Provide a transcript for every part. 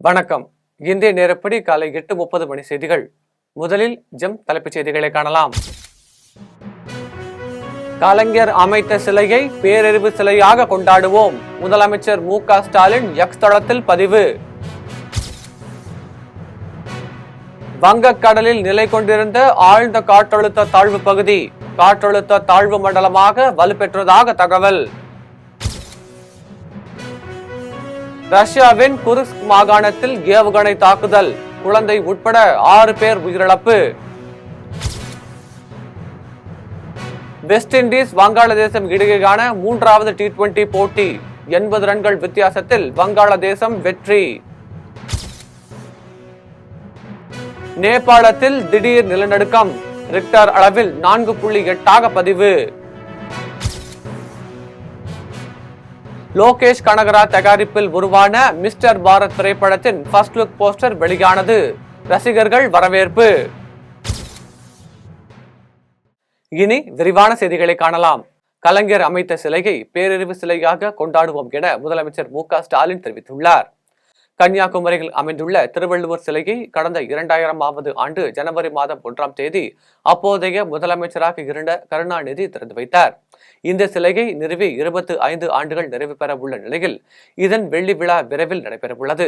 வணக்கம். இந்திய நேரப்படி காலை 8:30 மணி செய்திகள். முதலில் தலைப்புச் செய்திகளை காணலாம். கலைஞர் அமைத்த சிலையை பேரறிவு சிலையாக கொண்டாடுவோம். முதலமைச்சர் மு.க. ஸ்டாலின் எக்ஸ் தளத்தில் பதிவு. வங்கக்கடலில் நிலை கொண்டிருந்த ஆழ்ந்த காற்றழுத்த தாழ்வு பகுதி காற்றழுத்த தாழ்வு மண்டலமாக வலுப்பெற்றதாக தகவல். ரஷ்யாவின் குர்ஸ்க் மாகாணத்தில் ஏவுகணை தாக்குதல், குழந்தை உட்பட 6 பேர் உயிரிழப்பு. வெஸ்ட் இண்டீஸ் வங்காளதேசம் இடையேயான 3வது T20 போட்டி 80 ரன்கள் வித்தியாசத்தில் வங்காளதேசம் வெற்றி. நேபாளத்தில் திடீர் நிலநடுக்கம், ரிக்டர் அளவில் 4.8 பதிவு. லோகேஷ் கனகராஜ் தயாரிப்பில் உருவான மிஸ்டர் பாரத் திரைப்படத்தின் ஃபர்ஸ்ட் லுக் போஸ்டர் வெளியானது. ரசிகர்கள் வரவேற்பு. இனி விரிவான செய்திகளை காணலாம். கலைஞர் அமைத்த சிலையை பேரறிவு சிலையாக கொண்டாடுவோம் என முதலமைச்சர் மு.க. ஸ்டாலின் தெரிவித்துள்ளார். கன்னியாகுமரியில் அமைந்துள்ள திருவள்ளுவர் சிலையை கடந்த 2000ஆவது ஆண்டு ஜனவரி மாதம் 1ஆம் தேதி அப்போதைய முதலமைச்சராக இருந்த கருணாநிதி திறந்து வைத்தார். இந்த சிலையை நிறுவி 25 ஆண்டுகள் நிறைவு பெற உள்ள நிலையில் இதன் வெள்ளி விழா விரைவில் நடைபெறவுள்ளது.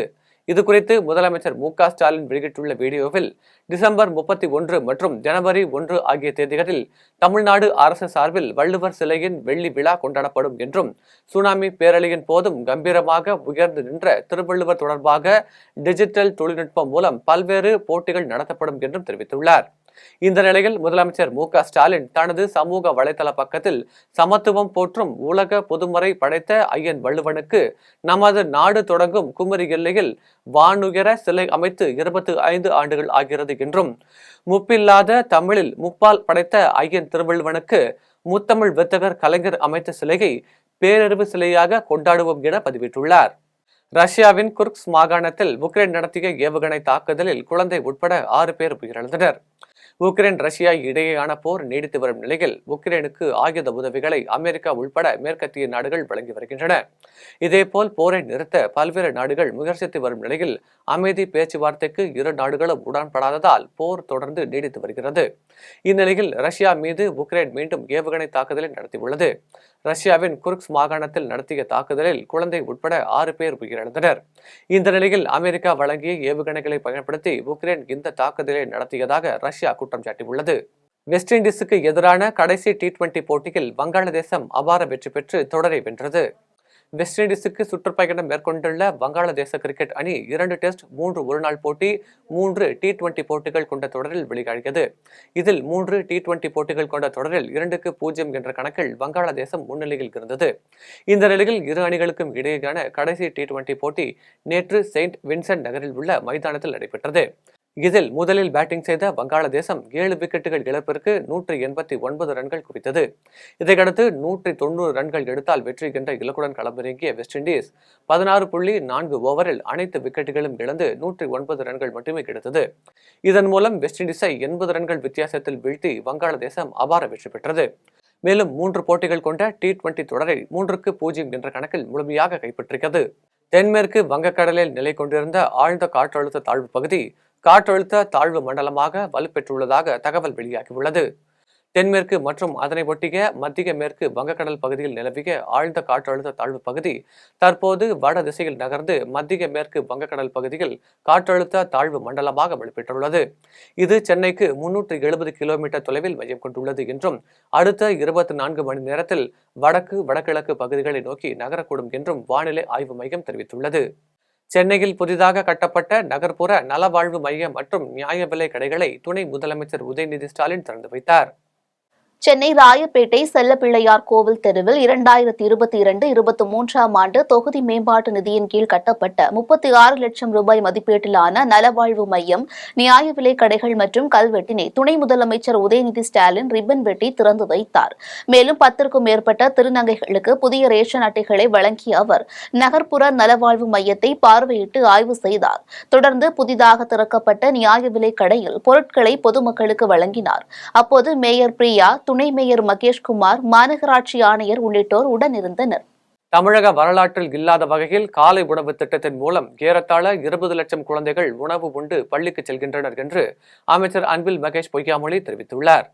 இதுகுறித்து முதலமைச்சர் மு.க. ஸ்டாலின் வெளியிட்டுள்ள வீடியோவில் டிசம்பர் 31 மற்றும் ஜனவரி 1 ஆகிய தேதிகளில் தமிழ்நாடு அரசு சார்பில் வள்ளுவர் சிலையின் வெள்ளி விழா கொண்டாடப்படும் என்றும், சுனாமி பேரழியின் போதும் கம்பீரமாக உயர்ந்து நின்ற திருவள்ளுவர் தொடர்பாக டிஜிட்டல் தொழில்நுட்பம் மூலம் பல்வேறு போட்டிகள் நடத்தப்படும் என்றும் தெரிவித்துள்ளார். இந்த நிலையில் முதலமைச்சர் மு.க. ஸ்டாலின் தனது சமூக வலைதள பக்கத்தில் சமத்துவம் போற்றும் உலக பொதுமறை படைத்த ஐயன் வள்ளுவனுக்கு நமது நாடு தொடங்கும் குமரி எல்லையில் வானுயர சிலை அமைத்து 25 ஆண்டுகள் ஆகிறது என்றும், முப்பில்லாத தமிழில் முப்பால் படைத்த ஐயன் திருவள்ளுவனுக்கு முத்தமிழ் வித்தகர் கலைஞர் அமைத்த சிலையை பேரறிவு சிலையாக கொண்டாடுவோம் என பதிவிட்டுள்ளார். ரஷ்யாவின் குர்ஸ்க் மாகாணத்தில் உக்ரைன் நடத்திய ஏவுகணை தாக்குதலில் குழந்தை உட்பட 6 பேர் உயிரிழந்தனர். உக்ரைன் ரஷ்யா இடையேயான போர் நீடித்து வரும் நிலையில் உக்ரைனுக்கு ஆயுத உதவிகளை அமெரிக்கா உள்பட மேற்கத்திய நாடுகள் வழங்கி வருகின்றன. இதேபோல் போரை நிறுத்த பல்வேறு நாடுகள் முயற்சித்து வரும் நிலையில் அமைதி பேச்சுவார்த்தைக்கு இரு நாடுகளும் உடன்படாததால் போர் தொடர்ந்து நீடித்து வருகிறது. இந்நிலையில் ரஷ்யா மீது உக்ரைன் மீண்டும் ஏவுகணை தாக்குதலை நடத்தியுள்ளது. ரஷ்யாவின் குர்ஸ்க் மாகாணத்தில் நடத்திய தாக்குதலில் குழந்தை உட்பட 6 பேர் உயிரிழந்தனர். இந்த நிலையில் அமெரிக்கா வழங்கிய ஏவுகணைகளை பயன்படுத்தி உக்ரைன் இந்த தாக்குதலை நடத்தியதாக ரஷ்யா குற்றம் சாட்டியுள்ளது. வெஸ்ட் இண்டீஸுக்கு எதிரான கடைசி T20 போட்டியில் வங்காளதேசம் அபார வெற்றி பெற்று தொடரை வென்றது. வெஸ்ட் இண்டீஸுக்கு சுற்றுப்பயணம் மேற்கொண்டுள்ள வங்காளதேச கிரிக்கெட் அணி 2 டெஸ்ட், 3 ஒருநாள் போட்டி, 3 T20 போட்டிகள் கொண்ட தொடரில் விளையாடியது. இதில் 3 T20 போட்டிகள் கொண்ட தொடரில் 2-0 என்ற கணக்கில் வங்காளதேசம் முன்னிலையில் இருந்தது. இந்த நிலையில் இரு அணிகளுக்கும் இடையேயான கடைசி T20 போட்டி நேற்று செயின்ட் வின்சென்ட் நகரில் உள்ள மைதானத்தில் நடைபெற்றது. இதில் முதலில் பேட்டிங் செய்த வங்காளதேசம் 7 விக்கெட்டுகள் இழப்பிற்கு 189 ரன்கள் குவித்தது. இதையடுத்து 190 ரன்கள் எடுத்தால் வெற்றி என்ற இலக்குடன் களமிறங்கிய வெஸ்ட் இண்டீஸ் 16.4 ஓவரில் அனைத்து விக்கெட்டுகளும் இழந்து 109 ரன்கள் மட்டுமே கிடைத்தது. இதன் மூலம் வெஸ்ட் இண்டீஸை 80 ரன்கள் வித்தியாசத்தில் வீழ்த்தி வங்காளதேசம் அபார வெற்றி பெற்றது. மேலும் 3 போட்டிகள் கொண்ட T20 தொடரை 3-0 என்ற கணக்கில் முழுமையாக கைப்பற்றியது. தென்மேற்கு வங்கக்கடலில் நிலை கொண்டிருந்த ஆழ்ந்த காற்றழுத்த தாழ்வு பகுதி காற்றழுத்த தாழ்வு மண்டலமாக வலுப்பெற்றுள்ளதாக தகவல் வெளியாகியுள்ளது. தென்மேற்கு மற்றும் அதனை ஒட்டிய மத்திய மேற்கு வங்கக்கடல் பகுதியில் நிலவிய ஆழ்ந்த காற்றழுத்த தாழ்வு பகுதி தற்போது வட திசையில் நகர்ந்து மத்திய மேற்கு வங்கக்கடல் பகுதியில் காற்றழுத்த தாழ்வு மண்டலமாக வலுப்பெற்றுள்ளது. இது சென்னைக்கு 370 கிலோமீட்டர் தொலைவில் மையம் கொண்டுள்ளது என்றும், அடுத்த 24 மணி நேரத்தில் வடக்கு வடகிழக்கு பகுதிகளை நோக்கி நகரக்கூடும் என்றும் வானிலை ஆய்வு மையம் தெரிவித்துள்ளது. சென்னையில் புதிதாக கட்டப்பட்ட நகர்ப்புற நலவாழ்வு மையம் மற்றும் நியாய விலை கடைகளை துணை முதலமைச்சர் உதயநிதி ஸ்டாலின் திறந்து வைத்தார். சென்னை ராயப்பேட்டை செல்லப்பிள்ளையார் கோவில் தெருவில் 2022-23ஆம் ஆண்டு தொகுதி மேம்பாட்டு நிதியின் கீழ் கட்டப்பட்ட 36 லட்சம் ரூபாய் மதிப்பீட்டிலான நலவாழ்வு மையம், நியாய விலை கடைகள் மற்றும் கல்வெட்டினை துணை முதலமைச்சர் உதயநிதி ஸ்டாலின் ரிப்பன் வெட்டி திறந்து வைத்தார். மேலும் 10க்கும் மேற்பட்ட திருநங்கைகளுக்கு புதிய ரேஷன் அட்டைகளை வழங்கிய அவர் நகர்ப்புற நலவாழ்வு மையத்தை பார்வையிட்டு ஆய்வு செய்தார். தொடர்ந்து புதிதாக திறக்கப்பட்ட நியாய விலை கடையில் பொருட்களை பொதுமக்களுக்கு வழங்கினார். அப்போது மேயர் பிரியா, துணை மேயர் மகேஷ்குமார், மாநகராட்சி ஆணையர் உள்ளிட்டோர் உடனிருந்தனர். தமிழக வரலாற்றில் இல்லாத வகையில் காலை உணவு திட்டத்தின் மூலம் ஏறத்தாழ 20 லட்சம் குழந்தைகள் உணவு உண்டு பள்ளிக்கு செல்கின்றனர் என்று அமைச்சர் அன்பில் மகேஷ் பொய்யாமொழி தெரிவித்துள்ளார்.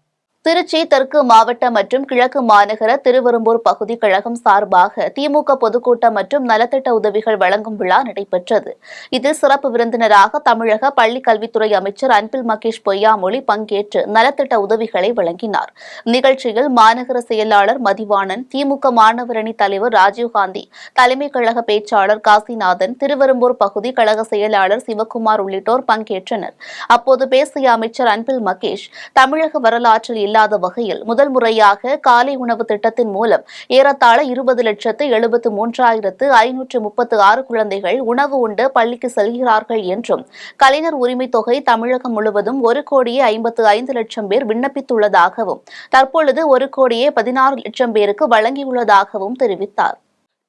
திருச்சி தெற்கு மாவட்ட மற்றும் கிழக்கு மாநகர திருவெரும்பூர் பகுதி கழகம் சார்பாக திமுக பொதுக்கூட்டம் மற்றும் நலத்திட்ட உதவிகள் வழங்கும் விழா நடைபெற்றது. இதில் சிறப்பு விருந்தினராக தமிழக பள்ளிக் கல்வித்துறை அமைச்சர் அன்பில் மகேஷ் பொய்யாமொழி பங்கேற்று நலத்திட்ட உதவிகளை வழங்கினார். நிகழ்ச்சியில் மாநகர செயலாளர் மதிவாணன், திமுக மாணவரணி தலைவர் ராஜீவ்காந்தி, தலைமை கழக பேச்சாளர் காசிநாதன், திருவெரும்பூர் பகுதி கழக செயலாளர் சிவக்குமார் உள்ளிட்டோர் பங்கேற்றனர். அப்போது பேசிய அமைச்சர் அன்பில் மகேஷ், தமிழக வரலாற்றில் இல்லாத வகையில் முதல் முறையாக காலை உணவு திட்டத்தின் மூலம் ஏறத்தாழ 20,73,536 குழந்தைகள் உணவு உண்டு பள்ளிக்கு செல்கிறார்கள் என்றும், கலைஞர் உரிமை தொகை தமிழகம் முழுவதும் 1,55,00,000 பேர் விண்ணப்பித்துள்ளதாகவும், தற்பொழுது 1,16,00,000 பேருக்கு வழங்கியுள்ளதாகவும் தெரிவித்தார்.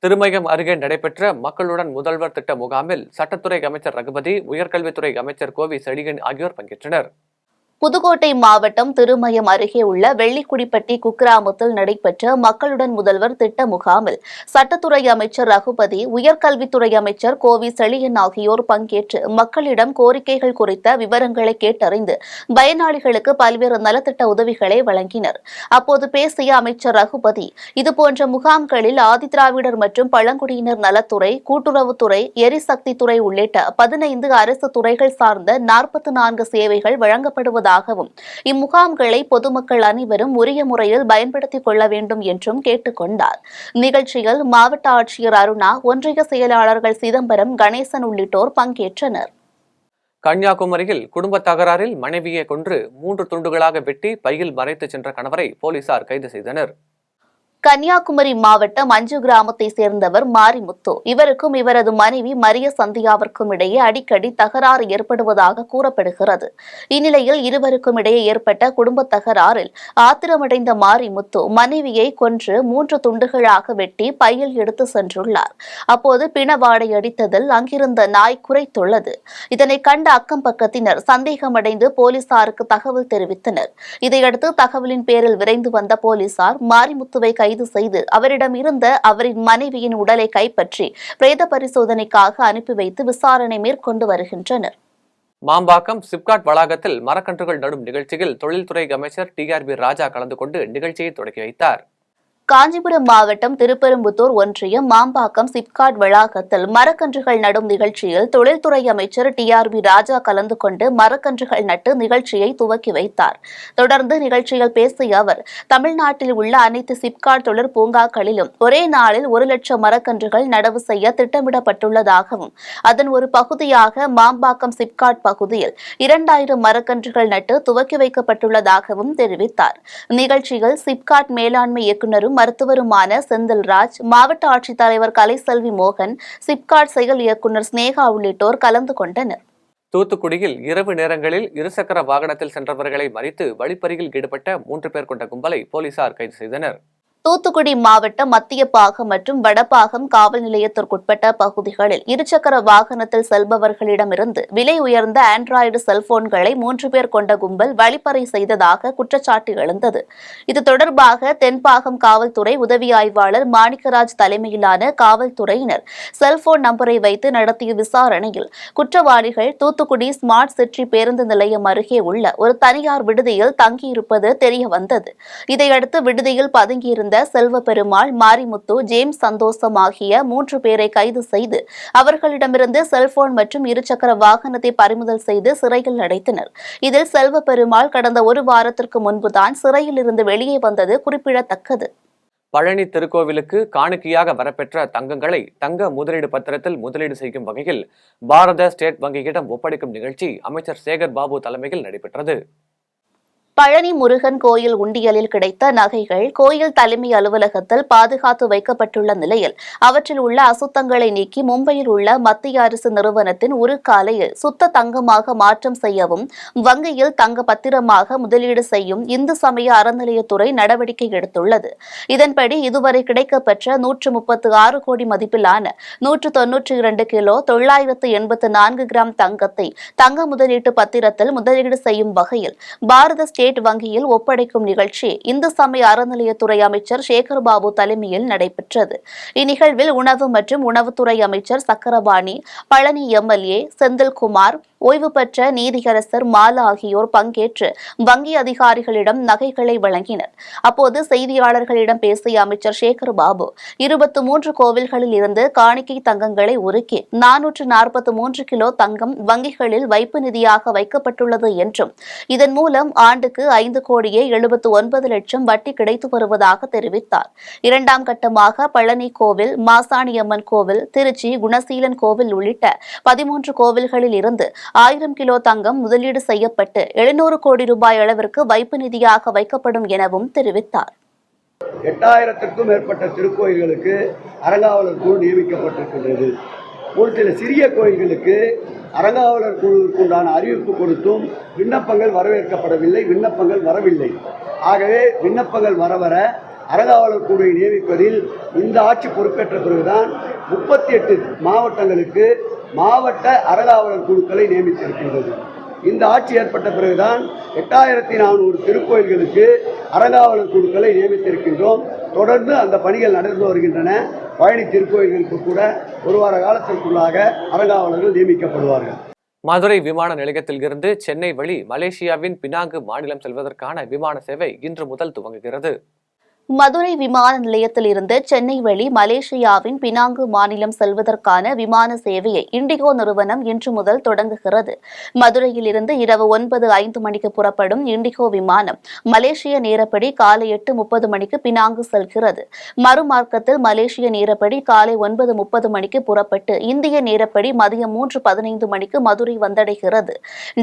திருமயம் அருகே நடைபெற்ற மக்களுடன் முதல்வர் திட்ட முகாமில் சட்டத்துறை அமைச்சர் ரகுபதி, உயர்கல்வித்துறை அமைச்சர் கோவி செழியன் ஆகியோர் பங்கேற்றனர். புதுக்கோட்டை மாவட்டம் திருமயம் அருகே உள்ள வெள்ளிக்குடிப்பட்டி குக்கிராமத்தில் நடைபெற்ற மக்களுடன் முதல்வர் திட்ட முகாமில் சட்டத்துறை அமைச்சர் ரகுபதி, உயர்கல்வித்துறை அமைச்சர் கோவி செழியன் ஆகியோர் பங்கேற்று மக்களிடம் கோரிக்கைகள் குறித்த விவரங்களை கேட்டறிந்து பயனாளிகளுக்கு பல்வேறு நலத்திட்ட உதவிகளை வழங்கினர். அப்போது பேசிய அமைச்சர் ரகுபதி, இதுபோன்ற முகாம்களில் ஆதிதிராவிடர் மற்றும் பழங்குடியினர் நலத்துறை, கூட்டுறவுத்துறை, எரிசக்தித்துறை உள்ளிட்ட 15 அரசு துறைகள் சார்ந்த 44 சேவைகள் வழங்கப்படுவதாக, இம்முகாம்களை பொதுமக்கள் அனைவரும் உரிய முறையில் பயன்படுத்திக் கொள்ள வேண்டும் என்றும் கேட்டுக் கொண்டார். நிகழ்ச்சியில் மாவட்ட ஆட்சியர் அருணா, ஒன்றிய செயலாளர்கள் சிதம்பரம், கணேசன் உள்ளிட்டோர் பங்கேற்றனர். கன்னியாகுமரியில் குடும்ப தகராறில் மனைவியை கொன்று 3 துண்டுகளாக வெட்டி பையில் மறைத்து சென்ற கணவரை போலீசார் கைது செய்தனர். கன்னியாகுமரி மாவட்டம் மஞ்சு கிராமத்தை சேர்ந்தவர் மாரிமுத்து. இவருக்கும் இவரது மனைவி மரிய சந்தியாவிற்கும் இடையே அடிக்கடி தகராறு ஏற்படுவதாக கூறப்படுகிறது. இந்நிலையில் இருவருக்கும் இடையே ஏற்பட்ட குடும்ப தகராறில் ஆத்திரமடைந்த மாரிமுத்து மனைவியை கொன்று 3 துண்டுகளாக வெட்டி பையில் எடுத்து சென்றுள்ளார். அப்போது பிணவாடை அடித்ததில் அங்கிருந்த நாய் குரைத்துள்ளது. இதனை கண்ட அக்கம் பக்கத்தினர் சந்தேகமடைந்து போலீசாருக்கு தகவல் தெரிவித்தனர். இதையடுத்து தகவலின் பேரில் விரைந்து வந்த போலீசார் மாரிமுத்துவை கைது செய்து அவரிடம் இருந்த அவரின் மனைவியின் உடலை கைப்பற்றி பிரேத பரிசோதனைக்காக அனுப்பி வைத்து விசாரணை மேற்கொண்டு வருகின்றனர். மாம்பாக்கம் சிப்காட் வளாகத்தில் மரக்கன்றுகள் நடும் நிகழ்ச்சியில் தொழில்துறை அமைச்சர் TRB ராஜா கலந்து கொண்டு நிகழ்ச்சியை தொடங்கி வைத்தார். காஞ்சிபுரம் மாவட்டம் திருப்பெரும்புத்தூர் ஒன்றியம் மாம்பாக்கம் சிப்காட் வளாகத்தில் மரக்கன்றுகள் நடும் நிகழ்ச்சியில் தொழில்துறை அமைச்சர் TRB ராஜா கலந்து கொண்டு மரக்கன்றுகள் நட்டு நிகழ்ச்சியை துவக்கி வைத்தார். தொடர்ந்து நிகழ்ச்சியில் பேசிய அவர், தமிழ்நாட்டில் உள்ள அனைத்து சிப்காட் தொழிற் பூங்காக்களிலும் ஒரே நாளில் 1 லட்சம் மரக்கன்றுகள் நடவு செய்ய திட்டமிடப்பட்டுள்ளதாகவும், அதன் ஒரு பகுதியாக மாம்பாக்கம் சிப்காட் பகுதியில் 2000 மரக்கன்றுகள் நட்டு துவக்கி வைக்கப்பட்டுள்ளதாகவும் தெரிவித்தார். நிகழ்ச்சியில் சிப்காட் மேலாண்மை இயக்குநரும் மருத்துவருமான செந்தில்ராஜ், மாவட்ட ஆட்சித்தலைவர் கலைசெல்வி மோகன், சிப்காட் செயல் இயக்குநர் ஸ்னேகா உள்ளிட்டோர் கலந்து கொண்டனர். தூத்துக்குடியில் இரவு நேரங்களில் இருசக்கர வாகனத்தில் சென்றவர்களை மறித்து வழிப்பறியில் ஈடுபட்ட 3 பேர் கொண்ட கும்பலை போலீசார் கைது செய்தனர். தூத்துக்குடி மாவட்டம் மத்திய பாகம் மற்றும் வடபாகம் காவல் நிலையத்திற்குட்பட்ட பகுதிகளில் இருசக்கர வாகனத்தில் செல்பவர்களிடமிருந்து விலை உயர்ந்த ஆண்ட்ராய்டு செல்போன்களை 3 பேர் கொண்ட கும்பல் வழிப்பறை செய்ததாக குற்றச்சாட்டு எழுந்தது. இது தொடர்பாக தென்பாகம் காவல்துறை உதவி ஆய்வாளர் மாணிக்கராஜ் தலைமையிலான காவல்துறையினர் செல்போன் நம்பரை வைத்து நடத்திய விசாரணையில் குற்றவாளிகள் தூத்துக்குடி ஸ்மார்ட் சிட்டி பேருந்து நிலையம் அருகே உள்ள ஒரு தனியார் விடுதியில் தங்கியிருப்பது தெரியவந்தது. இதையடுத்து விடுதியில் பதுங்கியிருந்த செல்வ பெருமாள், மாரிமுத்து, ஜேம்ஸ் சந்தோஷம் ஆகிய 3 பேரை கைது செய்து அவர்களிடமிருந்து செல்போன் மற்றும் இருசக்கர வாகனத்தை பறிமுதல் செய்து சிறையில் அடைத்தனர். இதில் செல்வ பெருமாள் கடந்த 1 வாரத்திற்கு முன்புதான் சிறையில் இருந்து வெளியே வந்தது குறிப்பிடத்தக்கது. பழனி திருக்கோவிலுக்கு காணிக்கையாக வரப்பெற்ற தங்கங்களை தங்க முதலீடு பத்திரத்தில் முதலீடு செய்யும் வகையில் பாரத ஸ்டேட் வங்கியிடம் ஒப்படைக்கும் நிகழ்ச்சி அமைச்சர் சேகர் பாபு தலைமையில் நடைபெற்றது. பழனி முருகன் கோயில் உண்டியலில் கிடைத்த நகைகள் கோயில் தலைமை அலுவலகத்தில் பாதுகாத்து வைக்கப்பட்டுள்ள நிலையில் அவற்றில் உள்ள அசுத்தங்களை நீக்கி மும்பையில் உள்ள மத்திய அரசு நிறுவனத்தின் உருக்காலையில் சுத்த தங்கமாக மாற்றம் செய்யவும் வங்கியில் தங்க பத்திரமாக முதலீடு செய்யும் இந்து சமய அறநிலையத்துறை நடவடிக்கை எடுத்துள்ளது. இதன்படி இதுவரை கிடைக்கப்பெற்ற 136 கோடி மதிப்பிலான 192 கிலோ 984 கிராம் தங்கத்தை தங்க முதலீட்டு பத்திரத்தில் முதலீடு செய்யும் வகையில் பாரத ஸ்டேட் வங்கியில் ஒப்படைக்கும் நிகழ்ச்சி இந்து சமய அறநிலையத்துறை அமைச்சர் சேகர் பாபு தலைமையில் நடைபெற்றது. இந்நிகழ்வில் உணவு மற்றும் உணவுத்துறை அமைச்சர் சக்கரபாணி, பழனி எம்எல்ஏ செந்தில்குமார், ஓய்வு பெற்ற நீதியரசர் மாலா ஆகியோர் பங்கேற்று வங்கி அதிகாரிகளிடம் நகைகளை வழங்கினர். அப்போது செய்தியாளர்களிடம் பேசிய அமைச்சர் சேகர் பாபு, 23 கோவில்களில் இருந்து காணிக்கை தங்கங்களை உருக்கி 443 கிலோ தங்கம் வங்கிகளில் வைப்பு நிதியாக வைக்கப்பட்டுள்ளது என்றும், இதன் மூலம் ஆண்டுக்கு 5,79 லட்சம் வட்டி கிடைத்து வருவதாக தெரிவித்தார். இரண்டாம் கட்டமாக பழனி கோவில், மாசாணியம்மன் கோவில், திருச்சி குணசீலன் கோவில் உள்ளிட்ட 13 கோவில்களில் இருந்து 1000 கிலோ தங்கம் முதலீடு செய்யப்பட்டு 700 கோடி ரூபாய் அளவிற்கு வைப்பு நிதியாக வைக்கப்படும் எனவும் தெரிவித்தார். 8000க்கும் மேற்பட்ட திருக்கோயில்களுக்கு அறங்காவலர் குழு நியமிக்கப்பட்டிருக்கின்றது. ஒரு சில சிறிய கோயில்களுக்கு அறங்காவலர் குழுவிற்குண்டான அறிவிப்பு கொடுத்தும் விண்ணப்பங்கள் வரவேற்கப்படவில்லை, விண்ணப்பங்கள் வரவில்லை. ஆகவே விண்ணப்பங்கள் வர அறங்காவலர் குழுவை நியமிப்பதில் இந்த ஆட்சி பொறுப்பேற்ற பிறகுதான் 38 மாவட்டங்களுக்கு மாவட்ட அறங்காவலர் குழுக்களை நியமித்திருக்கின்றது. இந்த ஆட்சி ஏற்பட்ட பிறகுதான் 8400 திருக்கோயில்களுக்கு அறங்காவலர் குழுக்களை நியமித்திருக்கின்றோம். தொடர்ந்து அந்த பணிகள் நடந்து வருகின்றன. பழனி திருக்கோயில்களுக்கு கூட ஒரு வார காலத்திற்குள்ளாக அறங்காவலர்கள் நியமிக்கப்படுவார்கள். மதுரை விமான நிலையத்தில் இருந்து சென்னை வழி மலேசியாவின் பினாங்கு மாநிலம் செல்வதற்கான விமான சேவை இன்று முதல் துவங்குகிறது. மதுரை விமான நிலையத்தில் இருந்து சென்னை வழி மலேசியாவின் பினாங்கு மாநிலம் செல்வதற்கான விமான சேவையை இண்டிகோ நிறுவனம் இன்று முதல் தொடங்குகிறது. மதுரையில் இருந்து இரவு 9:05 மணிக்கு புறப்படும் இண்டிகோ விமானம் மலேசிய நேரப்படி காலை 8:30 மணிக்கு பினாங்கு செல்கிறது. மறுமார்க்கத்தில் மலேசிய நேரப்படி காலை 9:30 மணிக்கு புறப்பட்டு இந்திய நேரப்படி மதியம் 3:15 மணிக்கு மதுரை வந்தடைகிறது.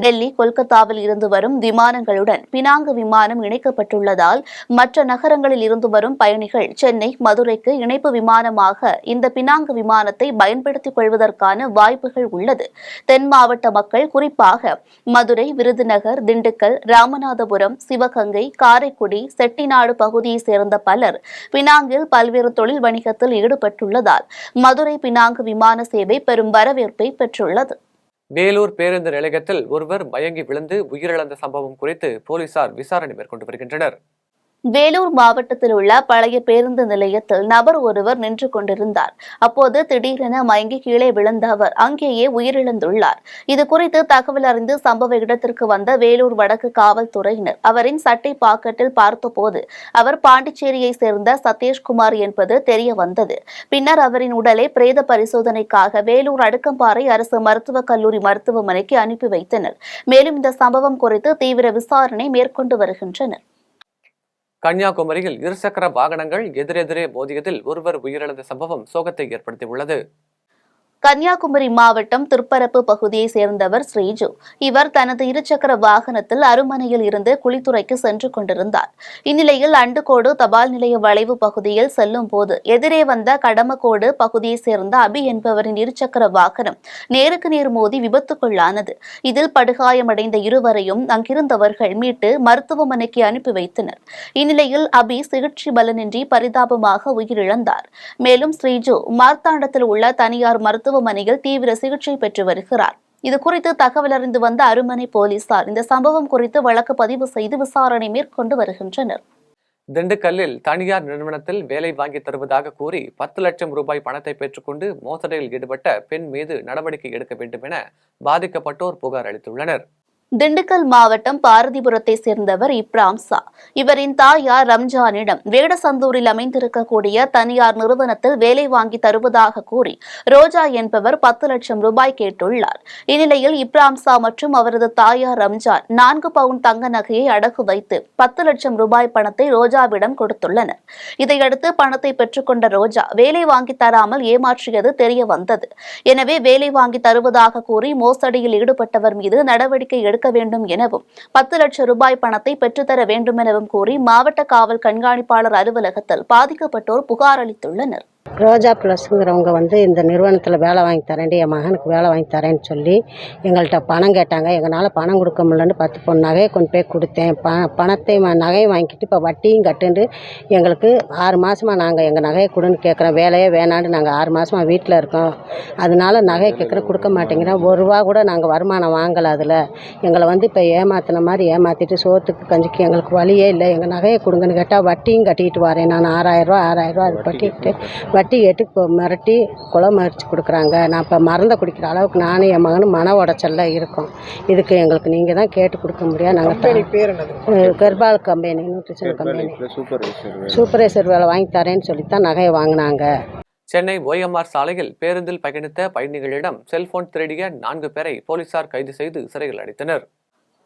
டெல்லி, கொல்கத்தாவில் இருந்து வரும் விமானங்களுடன் பினாங்கு விமானம் இணைக்கப்பட்டுள்ளதால் மற்ற நகரங்களில் இருந்து வரும் பயணிகள் சென்னை, மதுரைக்கு இணைப்பு விமானமாக இந்த பினாங்கு விமானத்தை பயன்படுத்திக் கொள்வதற்கான வாய்ப்புகள் உள்ளது. தென் மாவட்ட மக்கள், குறிப்பாக மதுரை, விருதுநகர், திண்டுக்கல், ராமநாதபுரம், சிவகங்கை, காரைக்குடி, செட்டிநாடு பகுதியை சேர்ந்த பலர் பினாங்கில் பல்வேறு தொழில் வணிகத்தில் ஈடுபட்டுள்ளதால் மதுரை பினாங்கு விமான சேவை பெரும் வரவேற்பை பெற்றுள்ளது. வேலூர் பேருந்து நிலையத்தில் ஒருவர் மயங்கி விழுந்து உயிரிழந்த சம்பவம் குறித்து போலீசார் விசாரணை மேற்கொண்டு வருகின்றனர். வேலூர் மாவட்டத்தில் உள்ள பழைய பேருந்து நிலையத்தில் நபர் ஒருவர் நின்று கொண்டிருந்தார். அப்போது திடீரென மயங்கி கீழே விழுந்த அவர் அங்கேயே உயிரிழந்துள்ளார். இதுகுறித்து தகவல் அறிந்து சம்பவ இடத்திற்கு வந்த வேலூர் வடக்கு காவல்துறையினர் அவரின் சட்டை பாக்கெட்டில் பார்த்தபோது அவர் பாண்டிச்சேரியை சேர்ந்த சதீஷ்குமார் என்பது தெரிய வந்தது. பின்னர் அவரின் உடலை பிரேத பரிசோதனைக்காக வேலூர் அடுக்கம்பாறை அரசு மருத்துவக் கல்லூரி மருத்துவமனைக்கு அனுப்பி வைத்தனர். மேலும் இந்த சம்பவம் குறித்து தீவிர விசாரணை மேற்கொண்டு வருகின்றனர். கன்னியாகுமரியில் இருசக்கர வாகனங்கள் எதிரெதிரே மோதியதில் ஒருவர் உயிரிழந்த சம்பவம் சோகத்தை ஏற்படுத்தியுள்ளது. கன்னியாகுமரி மாவட்டம் திருப்பரப்பு பகுதியை சேர்ந்தவர் ஸ்ரீஜு. இவர் தனது இருசக்கர வாகனத்தில் அருமனையில் இருந்து குளித்துறைக்கு சென்று கொண்டிருந்தார். இந்நிலையில் அண்டுகோடு தபால் நிலைய வளைவு பகுதியில் செல்லும் போது எதிரே வந்த கடமக்கோடு பகுதியை சேர்ந்த அபி என்பவரின் இருசக்கர வாகனம் நேருக்கு நேர் மோதி விபத்துக்குள்ளானது. இதில் படுகாயமடைந்த இருவரையும் அங்கிருந்தவர்கள் மீட்டு மருத்துவமனைக்கு அனுப்பி வைத்தனர். இந்நிலையில் அபி சிகிச்சை பலனின்றி பரிதாபமாக உயிரிழந்தார். மேலும் ஸ்ரீஜு மார்த்தாண்டத்தில் உள்ள தனியார் மருத்துவமனையில் தீவிர சிகிச்சை பெற்று வருகிறார். இதுகுறித்து தகவல் அறிந்து வந்த அருமனை போலீசார் இந்த சம்பவம் குறித்து வழக்கு பதிவு செய்து விசாரணை மேற்கொண்டு வருகின்றனர். திண்டுக்கல்லில் தனியார் நிறுவனத்தில் வேலை வாங்கி தருவதாக கூறி 10 லட்சம் ரூபாய் பணத்தை பெற்றுக்கொண்டு மோசடியில் ஈடுபட்ட பெண் மீது நடவடிக்கை எடுக்க வேண்டும் என பாதிக்கப்பட்டோர் புகார் அளித்துள்ளனர். திண்டுக்கல் மாவட்டம் பாரதிபுரத்தை சேர்ந்தவர் இப்ராம்சா. இவரின் தாயார் ரம்ஜானிடம் வேடசந்தூரில் அமைந்திருக்கக்கூடிய தனியார் நிறுவனத்தில் வேலை வாங்கி தருவதாக கூறி ரோஜா என்பவர் 10 லட்சம் ரூபாய் கேட்டுள்ளார். இந்நிலையில் இப்ராம்சா மற்றும் அவரது தாயார் ரம்ஜான் 4 பவுன் தங்க நகையை அடகு வைத்து 10 லட்சம் ரூபாய் பணத்தை ரோஜாவிடம் கொடுத்துள்ளனர். இதையடுத்து பணத்தை பெற்றுக்கொண்ட ரோஜா வேலை வாங்கி தராமல் ஏமாற்றியது தெரிய வந்தது. எனவே வேலை வாங்கி தருவதாக கூறி மோசடியில் ஈடுபட்டவர் மீது நடவடிக்கை எடுக்க வேண்டும் எனவும் 10 லட்சம் ரூபாய் பணத்தை பெற்றுத்தர வேண்டும் எனவும் கூறி மாவட்ட காவல் கண்காணிப்பாளர் அலுவலகத்தில் பாதிக்கப்பட்டோர் புகார் அளித்துள்ளனர். ரோஜா ப்ளஸ்ங்கிறவங்க இந்த நிறுவனத்தில் வேலை வாங்கி தரேன்டி, என் மகனுக்கு வேலை வாங்கி தரேன்னு சொல்லி எங்கள்கிட்ட பணம் கேட்டாங்க. எங்களால் பணம் கொடுக்க முடியலன்னு 10 பவுன் நகையை கொண்டு போய் கொடுத்தேன். பணத்தை நகையை வாங்கிட்டு இப்போ வட்டியும் கட்டுண்டு எங்களுக்கு 6 மாதமாக நாங்கள் எங்கள் நகையை கொடுன்னு கேட்குறோம். வேலையே வேணான்னு நாங்கள் 6 மாதமாக வீட்டில் இருக்கோம். அதனால நகையை கேட்குற கொடுக்க மாட்டேங்கிறோம். 1 ரூபா கூட நாங்கள் வருமானம் வாங்கலை. அதில் எங்களை இப்போ ஏமாத்தின மாதிரி ஏமாற்றிட்டு சோத்துக்கு கஞ்சிக்கு எங்களுக்கு வழியே இல்லை. எங்கள் நகையை கொடுங்கன்னு கேட்டால் வட்டியும் கட்டிக்கிட்டு வரேன். நான் 6000 ரூபா அது கட்டிக்கிட்டு வட்டி கேட்டு இப்போ மிரட்டி கொலை மறித்து கொடுக்குறாங்க. நான் இப்போ மருந்தை குடிக்கிற அளவுக்கு நானும் என் மகனும் மன உடைச்சல்ல இருக்கோம். இதுக்கு எங்களுக்கு நீங்கள் தான் கேட்டு கொடுக்க முடியாது. நாங்கள் Karpal company, nutrition company supervisor வேலை வாங்கி தரேன்னு சொல்லித்தான் நகையை வாங்கினாங்க. சென்னை OMR சாலையில் பேருந்தில் பயணித்த பயணிகளிடம் செல்போன் திருடிய 4 பேரை போலீசார் கைது செய்து சிறையில் அடைத்தனர்.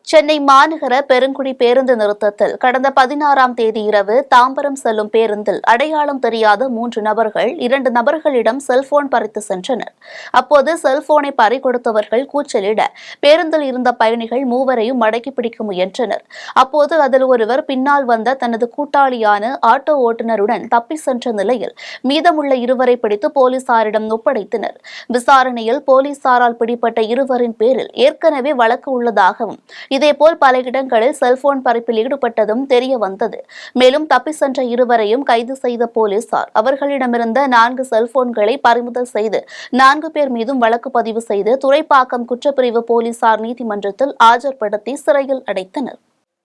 சென்னை மாநகர பெருங்குடி பேருந்து நிறுத்தத்தில் கடந்த 16ஆம் தேதி இரவு தாம்பரம் செல்லும் பேருந்தில் அடையாளம் தெரியாத 3 நபர்கள் 2 நபர்களிடம் செல்போன் பறித்து சென்றனர். அப்போது செல்போனை பறிகொடுத்தவர்கள் கூச்சலிட பேருந்தில் இருந்த பயணிகள் 3வரையும் மடக்கி பிடிக்க முயன்றனர். அப்போது அதில் ஒருவர் பின்னால் வந்த தனது கூட்டாளியான ஆட்டோ ஓட்டுநருடன் தப்பி சென்ற நிலையில் மீதமுள்ள 2வரை பிடித்து போலீசாரிடம் ஒப்படைத்தனர். விசாரணையில் போலீசாரால் பிடிப்பட்ட 2வரின் பேரில் ஏற்கனவே வழக்கு உள்ளதாகவும் இதேபோல் பல இடங்களில் செல்போன் பறிப்பில் ஈடுபட்டதும் தெரிய வந்தது. மேலும் தப்பி சென்ற 2வரையும் கைது செய்த போலீசார் அவர்களிடமிருந்த 4 செல்போன்களை பறிமுதல் செய்து 4 பேர் மீதும் வழக்கு பதிவு செய்து துறைப்பாக்கம் குற்றப்பிரிவு போலீசார் நீதிமன்றத்தில் ஆஜர்படுத்தி சிறையில் அடைத்தனர்.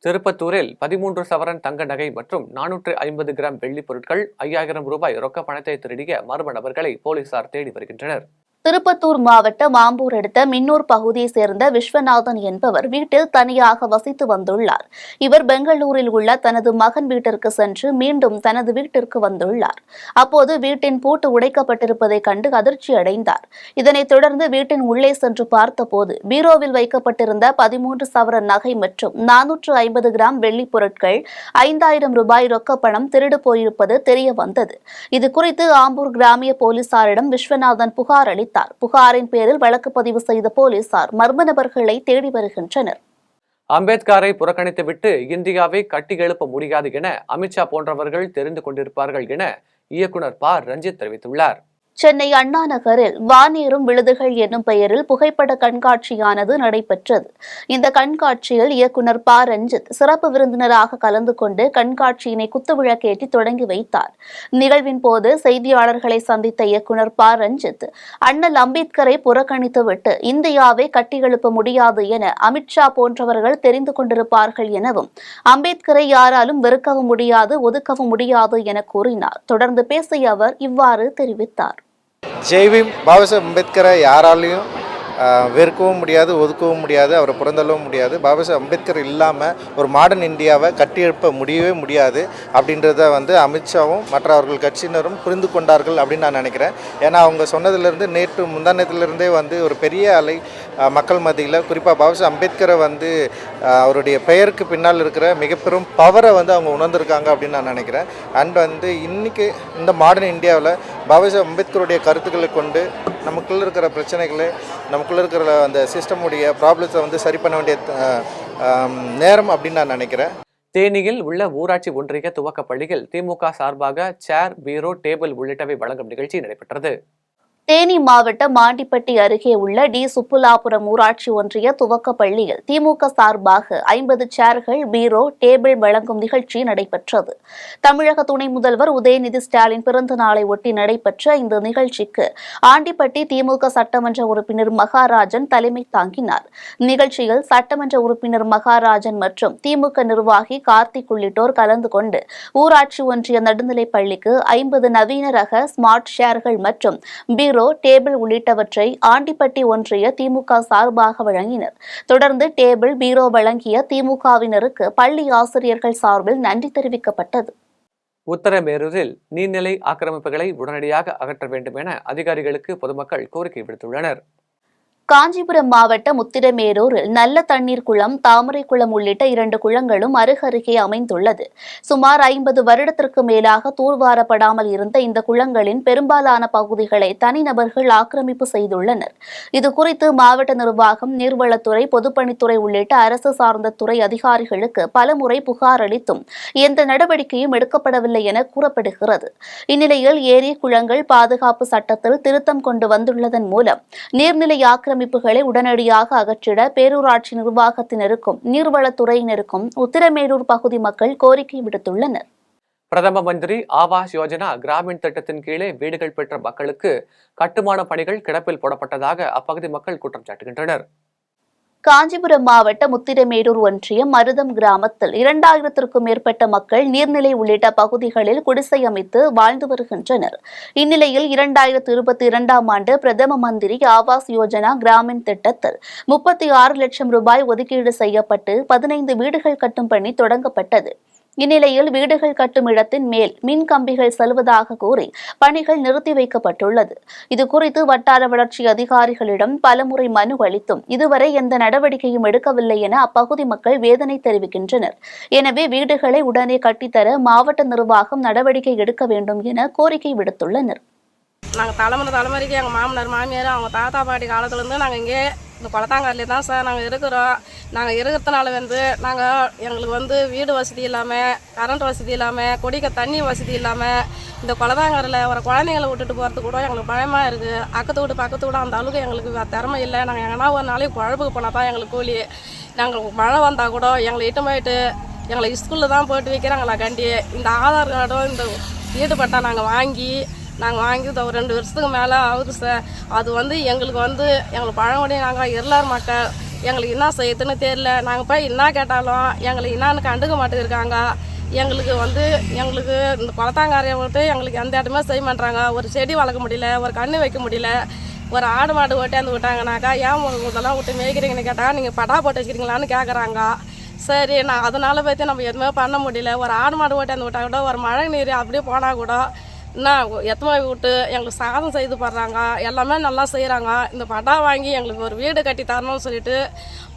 திருப்பத்தூரில் 13 சவரன் தங்க நகை மற்றும் 450 கிராம் வெள்ளி பொருட்கள் 5000 ரூபாய் ரொக்க பணத்தை திருடிய மர்ம நபர்களை போலீசார் தேடி வருகின்றனர். திருப்பத்தூர் மாவட்டம் ஆம்பூர் அடுத்த மின்னூர் பகுதியைச் சேர்ந்த விஸ்வநாதன் என்பவர் வீட்டில் தனியாக வசித்து வந்துள்ளார். இவர் பெங்களூரில் உள்ள தனது மகன் வீட்டிற்கு சென்று மீண்டும் தனது வீட்டிற்கு வந்துள்ளார். அப்போது வீட்டின் பூட்டு உடைக்கப்பட்டிருப்பதைக் கண்டு அதிர்ச்சி அடைந்தார். இதனைத் தொடர்ந்து வீட்டின் உள்ளே சென்று பார்த்தபோது பீரோவில் வைக்கப்பட்டிருந்த 13 சவரன் நகை மற்றும் 450 கிராம் வெள்ளி பொருட்கள் 5000 ரூபாய் ரொக்க பணம் திருடு போயிருப்பது தெரிய வந்தது. இதுகுறித்து ஆம்பூர் கிராமிய போலீசாரிடம் விஸ்வநாதன் புகார் அளித்தார். புகாரின் பேரில் வழக்கு பதிவு செய்த போலீசார் மர்ம நபர்களை தேடி வருகின்றனர். அம்பேத்கரை புறக்கணித்துவிட்டு இந்தியாவை கட்டி எழுப்ப முடியாது என அமித்ஷா போன்றவர்கள் தெரிந்து கொண்டிருப்பார்கள் என இயக்குனர் ப. ரஞ்சித் தெரிவித்துள்ளார். சென்னை அண்ணா நகரில் வானேறும் விழுதுகள் என்னும் பெயரில் புகைப்பட கண்காட்சியானது நடைபெற்றது. இந்த கண்காட்சியில் இயக்குனர் ப. ரஞ்சித் சிறப்பு விருந்தினராக கலந்து கொண்டு கண்காட்சியினை குத்துவிளக்கேற்றி தொடங்கி வைத்தார். நிகழ்வின் போது செய்தியாளர்களை சந்தித்த இயக்குனர் ப. ரஞ்சித் அண்ணல் அம்பேத்கரை புறக்கணித்துவிட்டு இந்தியாவை கட்டியெழுப்ப முடியாது என அமித்ஷா போன்றவர்கள் தெரிந்து கொண்டிருப்பார்கள் எனவும் அம்பேத்கரை யாராலும் வெறுக்கவும் முடியாது, ஒதுக்கவும் முடியாது என கூறினார். தொடர்ந்து பேசிய அவர் இவ்வாறு தெரிவித்தார். ஜெய்பீம் பாபாசாஹேப் அம்பேத்கரை யாராலையும் வெறுக்கவும் முடியாது, ஒதுக்கவும் முடியாது, அவரை புறந்தள்ளவும் முடியாது. பாபாசாஹேப் அம்பேத்கர் இல்லாமல் ஒரு மாடர்ன் இந்தியாவை கட்டியெழுப்ப முடியவே முடியாது அப்படின்றத அமித்ஷாவும் மற்ற அவர்கள் கட்சியினரும் புரிந்து கொண்டார்கள் அப்படின்னு நான் நினைக்கிறேன். ஏன்னா அவங்க சொன்னதுலேருந்து நேற்று முந்தானத்திலிருந்தே ஒரு பெரிய அலை மக்கள் மத்தியில் குறிப்பாக பாபாசாஹேப் அம்பேத்கரை அவருடைய பெயருக்கு பின்னால் இருக்கிற மிகப்பெரும் பவரை அவங்க உணர்ந்திருக்காங்க அப்படின்னு நான் நினைக்கிறேன். அண்ட் இன்னைக்கு இந்த மாடர்ன் இந்தியாவில் பாபாசாஹேப் அம்பேத்கருடைய கருத்துக்களை கொண்டு நமக்குள்ளே இருக்கிற பிரச்சனைகளை, நமக்குள்ளே இருக்கிற அந்த சிஸ்டமுடைய ப்ராப்ளத்தை சரி பண்ண வேண்டிய நேரம் அப்படின்னு நான் நினைக்கிறேன். தேனியில் உள்ள ஊராட்சி ஒன்றிய துவக்க பள்ளியில் திமுக சார்பாக சேர், பீரோ, டேபிள் உள்ளிட்டவை வழங்கும் நிகழ்ச்சி நடைபெற்றது. தேனி மாவட்டம் மாண்டிப்பட்டி அருகே உள்ள டி. சுப்புலாபுரம் ஊராட்சி ஒன்றிய துவக்க பள்ளியில் திமுக சார்பாக 50 சேர்கள், பீரோ, டேபிள் வழங்கும் நிகழ்ச்சி நடைபெற்றது. தமிழக துணை முதல்வர் உதயநிதி ஸ்டாலின் பிறந்த நாளை ஒட்டி நடைபெற்ற இந்த நிகழ்ச்சிக்கு ஆண்டிப்பட்டி திமுக சட்டமன்ற உறுப்பினர் மகாராஜன் தலைமை தாங்கினார். நிகழ்ச்சியில் சட்டமன்ற உறுப்பினர் மகாராஜன் மற்றும் திமுக நிர்வாகி கார்த்திக் உள்ளிட்டோர் கலந்து கொண்டு ஊராட்சி ஒன்றிய நடுநிலைப் பள்ளிக்கு 50 நவீன ரக ஸ்மார்ட் சேர்கள் மற்றும் பீரோ, டேபிள் உள்ளிட்டவற்றை ஆண்டிப்பட்டி ஒன்றிய திமுக சார்பாக வழங்கினர். தொடர்ந்து டேபிள், பீரோ வழங்கிய திமுகவினருக்கு பள்ளி ஆசிரியர்கள் சார்பில் நன்றி தெரிவிக்கப்பட்டது. உத்தரமேரூரில் நீர்நிலை ஆக்கிரமிப்புகளை உடனடியாக அகற்ற வேண்டும் என அதிகாரிகளுக்கு பொதுமக்கள் கோரிக்கை விடுத்துள்ளனர். காஞ்சிபுரம் மாவட்டம் உத்திரமேரூரில் நல்ல தண்ணீர் குளம், தாமரை குளம் உள்ளிட்ட 2 குளங்களும் அருகருகே அமைந்துள்ளது. சுமார் 50 வருடத்திற்கு மேலாக தூர்வாரப்படாமல் இருந்த இந்த குளங்களின் பெரும்பாலான பகுதிகளை தனிநபர்கள் ஆக்கிரமிப்பு செய்துள்ளனர். இதுகுறித்து மாவட்ட நிர்வாகம், நீர்வளத்துறை, பொதுப்பணித்துறை உள்ளிட்ட அரசு சார்ந்த துறை அதிகாரிகளுக்கு பலமுறை புகார் அளித்தும் எந்த நடவடிக்கையும் எடுக்கப்படவில்லை என கூறப்படுகிறது. இந்நிலையில் ஏரி, குளங்கள் பாதுகாப்பு சட்டத்தில் திருத்தம் கொண்டு வந்துள்ளதன் மூலம் நீர்நிலை ஆக்கிரமிப்புகளை உடனடியாக அகற்றிட பேரூராட்சி நிர்வாகத்தினருக்கும் நீர்வளத்துறையினருக்கும் உத்திரமேரூர் பகுதி மக்கள் கோரிக்கை விடுத்துள்ளனர். பிரதம மந்திரி ஆவாஸ் யோஜனா கிராமீண் திட்டத்தின் கீழே வீடுகள் பெற்ற மக்களுக்கு கட்டுமான பணிகள் கிடப்பில் போடப்பட்டதாக அப்பகுதி மக்கள் குற்றம் சாட்டுகின்றனர். காஞ்சிபுரம் மாவட்டம் உத்திரமேரூர் ஒன்றியம் மருதம் கிராமத்தில் 2000த்திற்கும் மேற்பட்ட மக்கள் நீர்நிலை உள்ளிட்ட பகுதிகளில் குடிசை அமைத்து வாழ்ந்து வருகின்றனர். இந்நிலையில் 2022ஆம் ஆண்டு பிரதம மந்திரி ஆவாஸ் யோஜனா கிராமீண் திட்டத்தில் 36 லட்சம் ரூபாய் ஒதுக்கீடு செய்யப்பட்டு 15 வீடுகள் கட்டும் பணி தொடங்கப்பட்டது. இந்நிலையில் வீடுகள் கட்டும் இடத்தின் மேல் மின் கம்பிகள் செல்வதாக கூறி பணிகள் நிறுத்தி வைக்கப்பட்டுள்ளது. இதுகுறித்து வட்டார வளர்ச்சி அதிகாரிகளிடம் பலமுறை மனு அளித்தும் இதுவரை எந்த நடவடிக்கையும் எடுக்கவில்லை என அப்பகுதி மக்கள் வேதனை தெரிவிக்கின்றனர். எனவே வீடுகளை உடனே கட்டித்தர மாவட்ட நிர்வாகம் நடவடிக்கை எடுக்க வேண்டும் என கோரிக்கை விடுத்துள்ளனர். நாங்கள் தலைமுறைக்கு எங்கள் மாமனார், மாமியார், அவங்க தாத்தா பாட்டி காலத்துலேருந்து நாங்கள் இங்கே இந்த குளத்தாங்காரிலே தான் சார் நாங்கள் இருக்கிறோம். நாங்கள் இருக்கிறதுனால எங்களுக்கு வீடு வசதி இல்லாமல், கரண்ட் வசதி இல்லாமல், குடிக்க தண்ணி வசதி இல்லாமல், இந்த குளத்தாங்காரில் ஒரு குழந்தைங்களை விட்டுட்டு போகிறதுக்கு கூட எங்களுக்கு பயமாக இருக்குது. பக்கத்து வீடு அந்த அளவுக்கு எங்களுக்கு திறமை இல்லை. நாங்கள் எங்கன்னா ஒரு நாளைக்கு குழம்புக்கு போனால் தான் எங்களுக்கு கூலி. நாங்கள் மழை வந்தால் கூட எங்களை இட்டு போயிட்டு எங்களை ஸ்கூலில் தான் போட்டு வைக்கிறாங்களா கண்டி. இந்த ஆதார் கார்டும் இந்த வீடு பட்டா நாங்கள் வாங்கி ஒரு 2 வருஷத்துக்கு மேலே ஆகுது சார். அது எங்களுக்கு பழங்குடி, நாங்கள் எல்லார் மக்கள், எங்களுக்கு என்ன செய்யறதுன்னு தெரியல. நாங்கள் போய் என்ன கேட்டாலும் எங்களுக்கு என்னன்னு கண்டுக்க மாட்டேங்கிறாங்க. எங்களுக்கு இந்த குளத்தாங்காரையை விட்டு எங்களுக்கு எந்த இடமே செய்ய மாட்டாங்க. ஒரு செடி வளர்க்க முடியல, ஒரு கன்று வைக்க முடியல, ஒரு ஆடு மாடு ஓட்டியாந்து விட்டாங்கனாக்கா ஏன் இதெல்லாம் விட்டு மேய்க்கிறீங்கன்னு கேட்டால் நீங்கள் பட்டா போட்டு வச்சுக்கிறீங்களான்னு கேட்குறாங்க. சரி, அதனால பற்றி நம்ம எதுவுமே பண்ண முடியல. ஒரு ஆடு மாடு ஓட்டியாந்து விட்டா கூட, ஒரு மழை நீர் அப்படியே போனால் கூட என்ன எத்தனை விட்டு எங்களுக்கு சாதம் செய்து போடுறாங்க. எல்லாமே நல்லா செய்கிறாங்க. இந்த பட்டா வாங்கி எங்களுக்கு ஒரு வீடு கட்டி தரணும்னு சொல்லிட்டு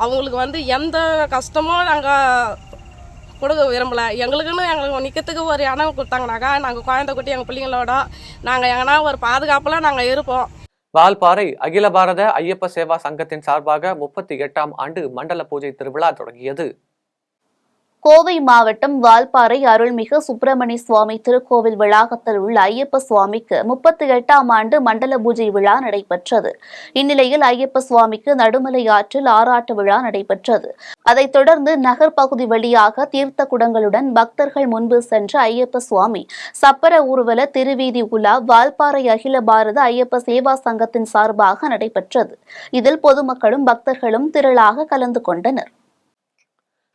அவங்களுக்கு எந்த கஷ்டமும் நாங்கள் கொடுக்க விரும்பலை. எங்களுக்கு நிற்கிறதுக்கு ஒரு இடம் கொடுத்தாங்கனாக்கா நாங்கள் குழந்தை குட்டி எங்கள் பிள்ளைங்களோட நாங்கள் எங்கன்னா ஒரு பாதுகாப்பில் நாங்கள் இருப்போம். வால்பாறை அகில பாரத ஐயப்ப சேவா சங்கத்தின் சார்பாக 38ஆம் ஆண்டு மண்டல பூஜை திருவிழா தொடங்கியது. கோவை மாவட்டம் வால்பாறை அருள்மிகு சுப்பிரமணிய சுவாமி திருக்கோவில் வளாகத்தில் உள்ள ஐயப்ப சுவாமிக்கு 38ஆம் ஆண்டு மண்டல பூஜை விழா நடைபெற்றது. இந்நிலையில் ஐயப்ப சுவாமிக்கு நடுமலை ஆற்றில் ஆராட்டு விழா நடைபெற்றது. அதைத் தொடர்ந்து நகர் பகுதி வழியாக தீர்த்த குடங்களுடன் பக்தர்கள் முன்பு சென்ற ஐயப்ப சுவாமி சப்பர ஊர்வல திருவீதி உலா வால்பாறை அகில பாரத ஐயப்ப சேவா சங்கத்தின் சார்பாக நடைபெற்றது. இதில் பொதுமக்களும் பக்தர்களும் திரளாக கலந்து கொண்டனர்.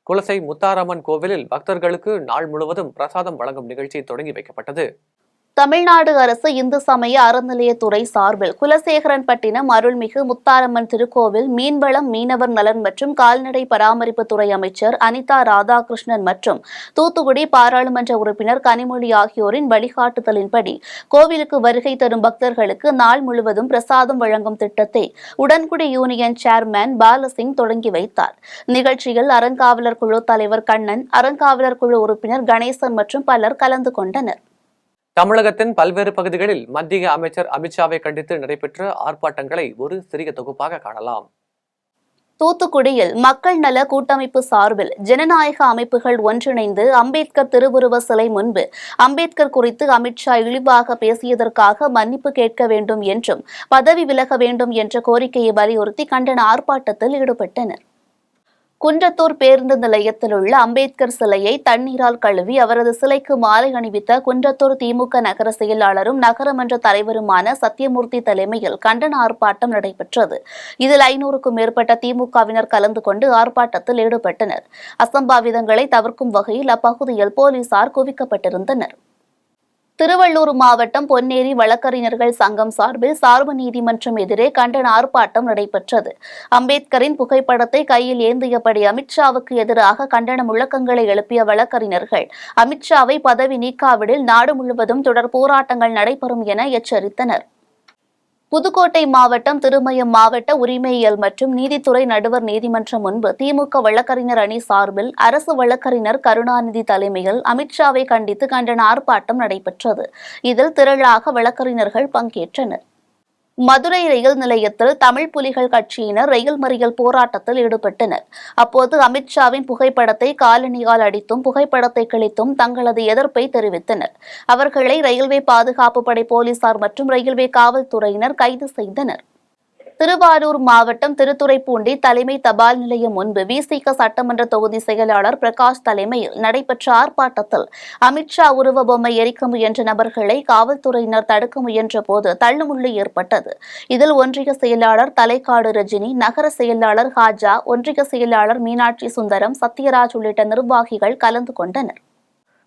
குலசை முத்தாரம்மன் கோவிலில் பக்தர்களுக்கு நாள் முழுவதும் பிரசாதம் வழங்கும் நிகழ்ச்சி தொடங்கி வைக்கப்பட்டது. தமிழ்நாடு அரசு இந்து சமய அறநிலையத்துறை சார்பில் குலசேகரன்பட்டினம் அருள்மிகு முத்தாரம்மன் திருக்கோவில் மீன்வளம், மீனவர் நலன் மற்றும் கால்நடை பராமரிப்புத்துறை அமைச்சர் அனிதா ராதாகிருஷ்ணன் மற்றும் தூத்துக்குடி பாராளுமன்ற உறுப்பினர் கனிமொழி ஆகியோரின் வழிகாட்டுதலின்படி கோவிலுக்கு வருகை தரும் பக்தர்களுக்கு நாள் முழுவதும் பிரசாதம் வழங்கும் திட்டத்தை உடன்குடி யூனியன் சேர்மன் பாலசிங் தொடங்கி வைத்தார். நிகழ்ச்சியில் அறங்காவலர் குழு தலைவர் கண்ணன், அறங்காவலர் குழு உறுப்பினர் கணேசன் மற்றும் பலர் கலந்து கொண்டனர். தமிழகத்தின் பல்வேறு பகுதிகளில் மத்திய அமைச்சர் அமித்ஷாவை கண்டித்து நடைபெற்ற ஆர்ப்பாட்டங்களை ஒரு சிறிய தொகுப்பாக காணலாம். தூத்துக்குடியில் மக்கள் நல கூட்டமைப்பு சார்பில் ஜனநாயக அமைப்புகள் ஒன்றிணைந்து அம்பேத்கர் திருவுருவ சிலை முன்பு அம்பேத்கர் குறித்து அமித்ஷா இழிவாக பேசியதற்காக மன்னிப்பு கேட்க வேண்டும் என்றும் பதவி விலக வேண்டும் என்ற கோரிக்கையை வலியுறுத்தி கண்டன ஆர்ப்பாட்டத்தில் ஈடுபட்டனர். குன்றத்தூர் பேருந்து நிலையத்தில் உள்ள அம்பேத்கர் சிலையை தண்ணீரால் கழுவி அவரது சிலைக்கு மாலை அணிவித்த குன்றத்தூர் திமுக நகர செயலாளரும் நகரமன்ற தலைவருமான சத்தியமூர்த்தி தலைமையில் கண்டன ஆர்ப்பாட்டம் நடைபெற்றது. இதில் 500க்கும் மேற்பட்ட திமுகவினர் கலந்து கொண்டு ஆர்ப்பாட்டத்தில் ஈடுபட்டனர். அசம்பாவிதங்களை தவிர்க்கும் வகையில் அப்பகுதியில் போலீசார் குவிக்கப்பட்டிருந்தனர். திருவள்ளூர் மாவட்டம் பொன்னேரி வழக்கறிஞர்கள் சங்கம் சார்பில் சார்பு நீதிமன்றம் எதிரே கண்டன ஆர்ப்பாட்டம் நடைபெற்றது. அம்பேத்கரின் புகைப்படத்தை கையில் ஏந்தியபடி அமித்ஷாவுக்கு எதிராக கண்டன முழக்கங்களை எழுப்பிய வழக்கறிஞர்கள் அமித்ஷாவை பதவி நீக்காவிடில் நாடு முழுவதும் தொடர் போராட்டங்கள் நடைபெறும் என எச்சரித்தனர். புதுக்கோட்டை மாவட்டம் திருமயம் மாவட்ட உரிமையியல் மற்றும் நீதித்துறை நடுவர் நீதிமன்றம் முன்பு திமுக வழக்கறிஞர் அணி சார்பில் அரசு வழக்கறிஞர் கருணாநிதி தலைமையில் அமித்ஷாவை கண்டித்து கண்டன ஆர்ப்பாட்டம் நடைபெற்றது. இதில் திரளாக வழக்கறிஞர்கள் பங்கேற்றனர். மதுரை ரயில் நிலையத்தில் தமிழ் புலிகள் கட்சியினர் ரயில் மறியல் போராட்டத்தில் ஈடுபட்டனர். அப்போது அமித்ஷாவின் புகைப்படத்தை காலணியால் அடித்தும் புகைப்படத்தை கிழித்தும் தங்களது எதிர்ப்பை தெரிவித்தனர். அவர்களை ரயில்வே பாதுகாப்பு படை போலீசார் மற்றும் ரயில்வே காவல்துறையினர் கைது செய்தனர். திருவாரூர் மாவட்டம் திருத்துறைப்பூண்டி தலைமை தபால் நிலையம் முன்பு விசிக சட்டமன்ற தொகுதி செயலாளர் பிரகாஷ் தலைமையில் நடைபெற்ற ஆர்ப்பாட்டத்தில் அமித்ஷா உருவ பொம்மை எரிக்க முயன்ற நபர்களை காவல்துறையினர் தடுக்க முயன்ற போது தள்ளுமுள்ளு ஏற்பட்டது. இதில் ஒன்றிய செயலாளர் தலைக்காடு ரஜினி, நகர செயலாளர் ஹாஜா, ஒன்றிய செயலாளர் மீனாட்சி சுந்தரம், சத்யராஜ் உள்ளிட்ட நிர்வாகிகள் கலந்து கொண்டனர்.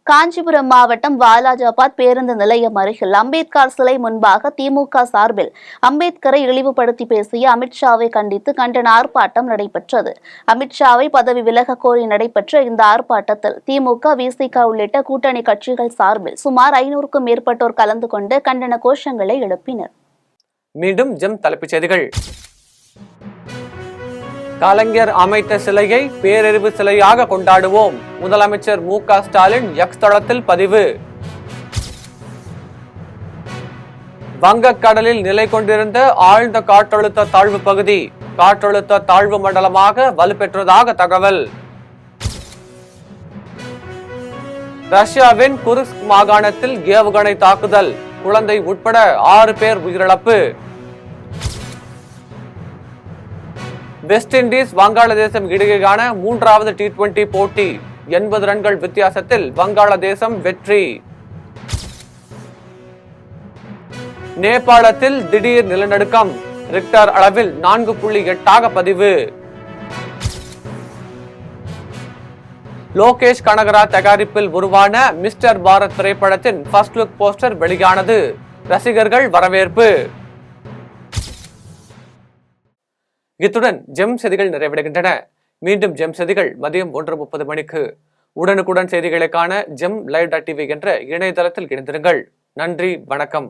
காஞ்சிபுரம் மாவட்டம் வாலாஜாபாத் பேருந்து நிலையம் அருகில் அம்பேத்கர் சிலை முன்பாக திமுக சார்பில் அம்பேத்கரை இழிவுபடுத்தி பேசிய அமித்ஷாவை கண்டித்து கண்டன ஆர்ப்பாட்டம் நடைபெற்றது. அமித்ஷாவை பதவி விலக கோரி நடைபெற்ற இந்த ஆர்ப்பாட்டத்தில் திமுக, விசிக உள்ளிட்ட கூட்டணி கட்சிகள் சார்பில் சுமார் 500க்கும் மேற்பட்டோர் கலந்து கொண்டு கண்டன கோஷங்களை எழுப்பினர். மீண்டும் ஜெம் தலைப்புச் செய்திகள். கலைஞர் அமைத்த சிலையை பேரறிவு சிலையாக கொண்டாடுவோம். முதலமைச்சர் மு.க. ஸ்டாலின் எக்ஸ் தளத்தில் பதிவு. வங்கக்கடலில் நிலை கொண்டிருந்த ஆழ்ந்த காற்றழுத்த தாழ்வு பகுதி காற்றழுத்த தாழ்வு மண்டலமாக வலுப்பெற்றதாக தகவல். ரஷ்யாவின் குர்ஸ்க் மாகாணத்தில் ஏவுகணை தாக்குதல், குழந்தை உட்பட 6 பேர் உயிரிழப்பு. வெஸ்ட் இண்டீஸ் வங்காளதேசம் இடையேயான 3வது T20 போட்டி 80 ரன்கள் வித்தியாசத்தில் வங்காளதேசம் வெற்றி. நேபாளத்தில் திடீர் நிலநடுக்கம், ரிக்டர் அளவில் 4.8 பதிவு. லோகேஷ் கனகராஜ் தயாரிப்பில் உருவான மிஸ்டர் பாரத் திரைப்படத்தின் ஃபர்ஸ்ட் லுக் போஸ்டர் வெளியானது. ரசிகர்கள் வரவேற்பு. இத்துடன் ஜெம் செய்திகள் நிறைவடைகின்றன. மீண்டும் ஜெம் செய்திகள் மதியம் 1:30 மணிக்கு. உடனுக்குடன் செய்திகளை காண ஜெம் லைவ்.tv என்ற இணையதளத்தில் இணைந்திருங்கள். நன்றி, வணக்கம்.